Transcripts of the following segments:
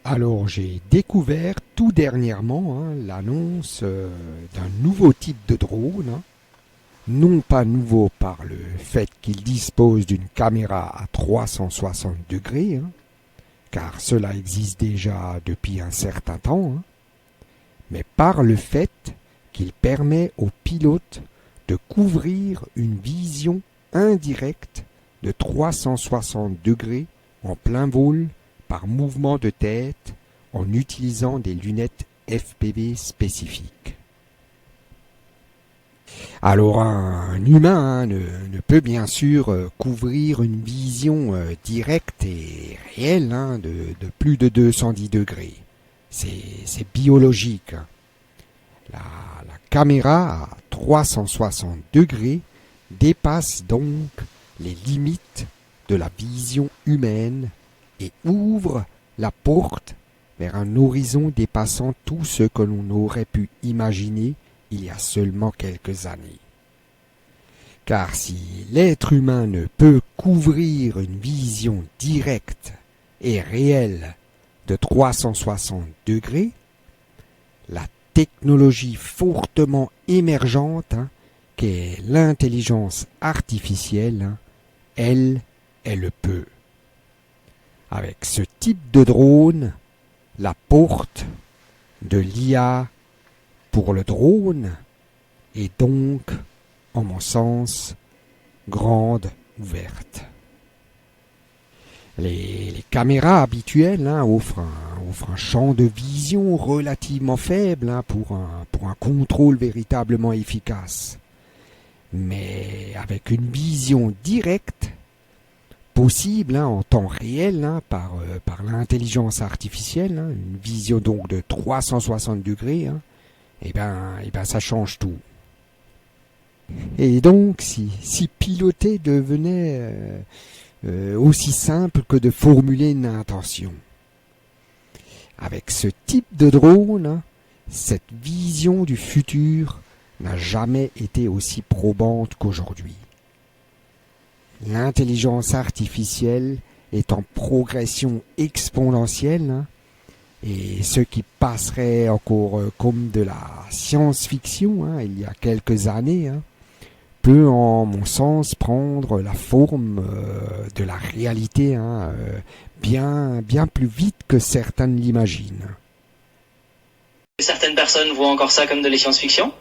Alors j'ai découvert tout dernièrement l'annonce d'un nouveau type de drone, non pas nouveau par le fait qu'il dispose d'une caméra à 360 degrés, car cela existe déjà depuis un certain temps, mais par le fait qu'il permet aux pilotes de couvrir une vision indirecte de 360 degrés en plein vol par mouvement de tête en utilisant des lunettes FPV spécifiques. Alors un humain ne peut bien sûr couvrir une vision directe et réelle de plus de 210 degrés. C'est biologique. La caméra à 360 degrés dépasse donc les limites de la vision humaine et ouvre la porte vers un horizon dépassant tout ce que l'on aurait pu imaginer il y a seulement quelques années. Car si l'être humain ne peut couvrir une vision directe et réelle de 360 degrés, la technologie fortement émergente qu'est l'intelligence artificielle, elle le peut. Avec ce type de drone, la porte de l'IA pour le drone est donc, en mon sens, grande ouverte. Les caméras habituelles offrent un champ de vision relativement faible pour un contrôle véritablement efficace. Mais avec une vision directe, possible en temps réel par l'intelligence artificielle, une vision donc de 360 degrés, et ben ça change tout. Et donc si piloter devenait aussi simple que de formuler une intention. Avec ce type de drone, cette vision du futur n'a jamais été aussi probante qu'aujourd'hui. L'intelligence artificielle est en progression exponentielle et ce qui passerait encore comme de la science-fiction il y a quelques années peut en mon sens prendre la forme de la réalité bien plus vite que certains ne l'imaginent. Certaines personnes voient encore ça comme de la science-fiction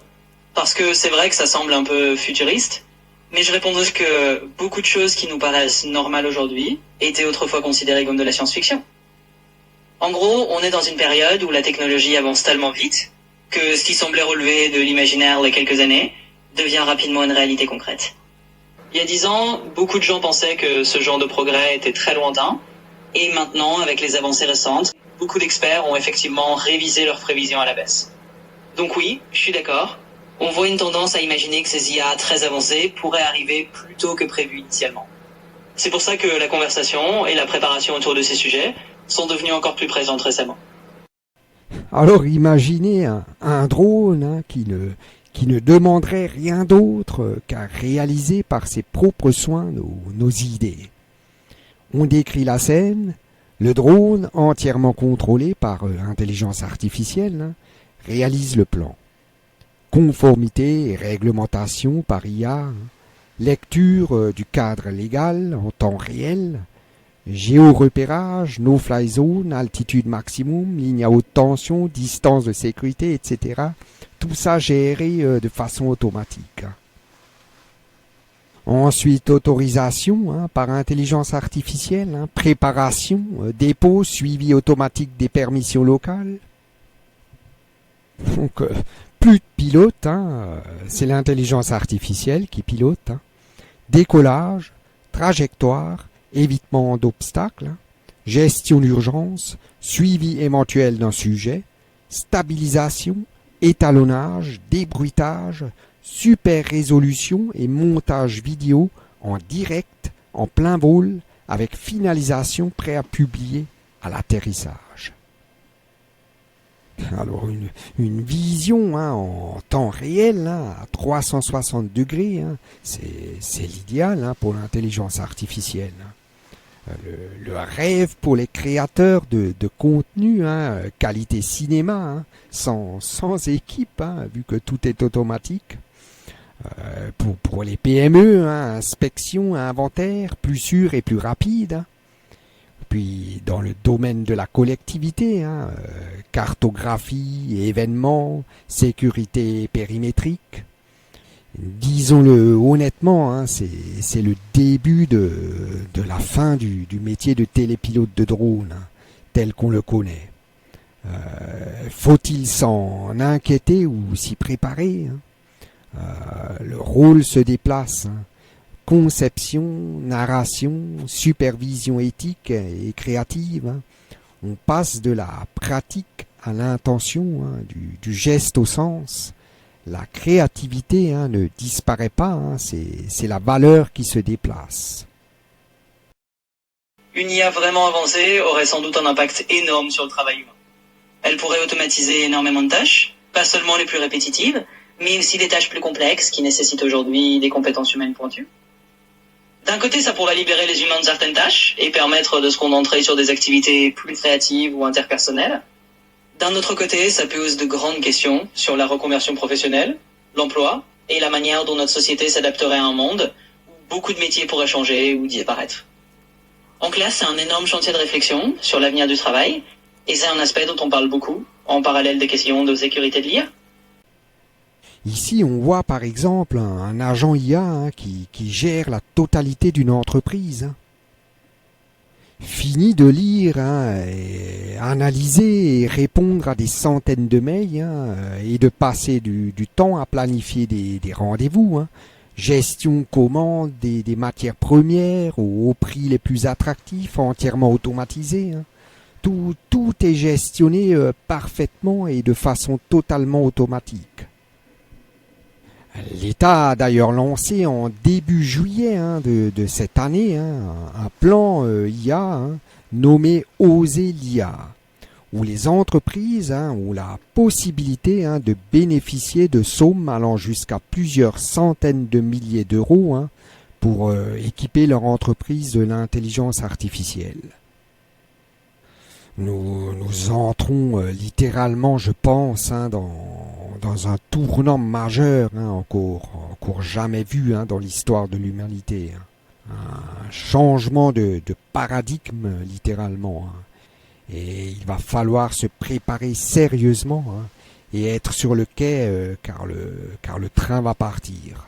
parce que c'est vrai que ça semble un peu futuriste. Mais je répondrai que beaucoup de choses qui nous paraissent normales aujourd'hui étaient autrefois considérées comme de la science-fiction. En gros, on est dans une période où la technologie avance tellement vite que ce qui semblait relever de l'imaginaire il y a quelques années devient rapidement une réalité concrète. Il y a 10 ans, beaucoup de gens pensaient que ce genre de progrès était très lointain. Et maintenant, avec les avancées récentes, beaucoup d'experts ont effectivement révisé leurs prévisions à la baisse. Donc oui, je suis d'accord. On voit une tendance à imaginer que ces IA très avancées pourraient arriver plus tôt que prévu initialement. C'est pour ça que la conversation et la préparation autour de ces sujets sont devenues encore plus présentes récemment. Alors imaginez un drone qui ne demanderait rien d'autre qu'à réaliser par ses propres soins nos idées. On décrit la scène, le drone, entièrement contrôlé par intelligence artificielle, réalise le plan. Conformité et réglementation par IA, lecture du cadre légal en temps réel, géorepérage, no-fly zone, altitude maximum, ligne à haute tension, distance de sécurité, etc. Tout ça géré de façon automatique. Ensuite, autorisation par intelligence artificielle, préparation, dépôt, suivi automatique des permissions locales. Donc, plus de pilote, c'est l'intelligence artificielle qui pilote. Décollage, trajectoire, évitement d'obstacles, gestion d'urgence, suivi éventuel d'un sujet, stabilisation, étalonnage, débruitage, super résolution et montage vidéo en direct, en plein vol, avec finalisation prêt à publier à l'atterrissage. Alors une vision en temps réel à 360 degrés, c'est l'idéal pour l'intelligence artificielle. Le rêve pour les créateurs de contenu, hein, qualité cinéma, hein, sans équipe, hein, vu que tout est automatique. Pour les PME, hein, inspection, inventaire, plus sûr et plus rapide. Hein. Puis dans le domaine de la collectivité, hein, cartographie, événements, sécurité périmétrique. Disons-le honnêtement, hein, c'est le début de la fin du métier de télépilote de drone, hein, tel qu'on le connaît. Faut-il s'en inquiéter ou s'y préparer, hein? Le rôle se déplace, hein. Conception, narration, supervision éthique et créative. Hein. On passe de la pratique à l'intention, hein, du geste au sens. La créativité, hein, ne disparaît pas, hein, c'est la valeur qui se déplace. Une IA vraiment avancée aurait sans doute un impact énorme sur le travail humain. Elle pourrait automatiser énormément de tâches, pas seulement les plus répétitives, mais aussi des tâches plus complexes qui nécessitent aujourd'hui des compétences humaines pointues. D'un côté, ça pourrait libérer les humains de certaines tâches et permettre de se concentrer sur des activités plus créatives ou interpersonnelles. D'un autre côté, ça pose de grandes questions sur la reconversion professionnelle, l'emploi et la manière dont notre société s'adapterait à un monde où beaucoup de métiers pourraient changer ou disparaître. En classe, c'est un énorme chantier de réflexion sur l'avenir du travail et c'est un aspect dont on parle beaucoup, en parallèle des questions de sécurité de l'IA. Ici, on voit par exemple un agent IA, hein, qui gère la totalité d'une entreprise. Hein. Fini de lire, hein, et analyser et répondre à des centaines de mails, hein, et de passer du temps à planifier des rendez-vous. Hein. Gestion commande des matières premières aux prix les plus attractifs, entièrement automatisés. Hein. Tout est gestionné parfaitement et de façon totalement automatique. L'État a d'ailleurs lancé en début juillet, hein, de cette année, hein, un plan IA, hein, nommé Oser l'IA, où les entreprises, hein, ont la possibilité, hein, de bénéficier de sommes allant jusqu'à plusieurs centaines de milliers d'euros, hein, pour équiper leur entreprise de l'intelligence artificielle. Nous entrons littéralement, je pense, hein, dans un tournant majeur, hein, encore jamais vu, hein, dans l'histoire de l'humanité. Hein. Un changement de paradigme, littéralement. Hein. Et il va falloir se préparer sérieusement, hein, et être sur le quai, car le train va partir.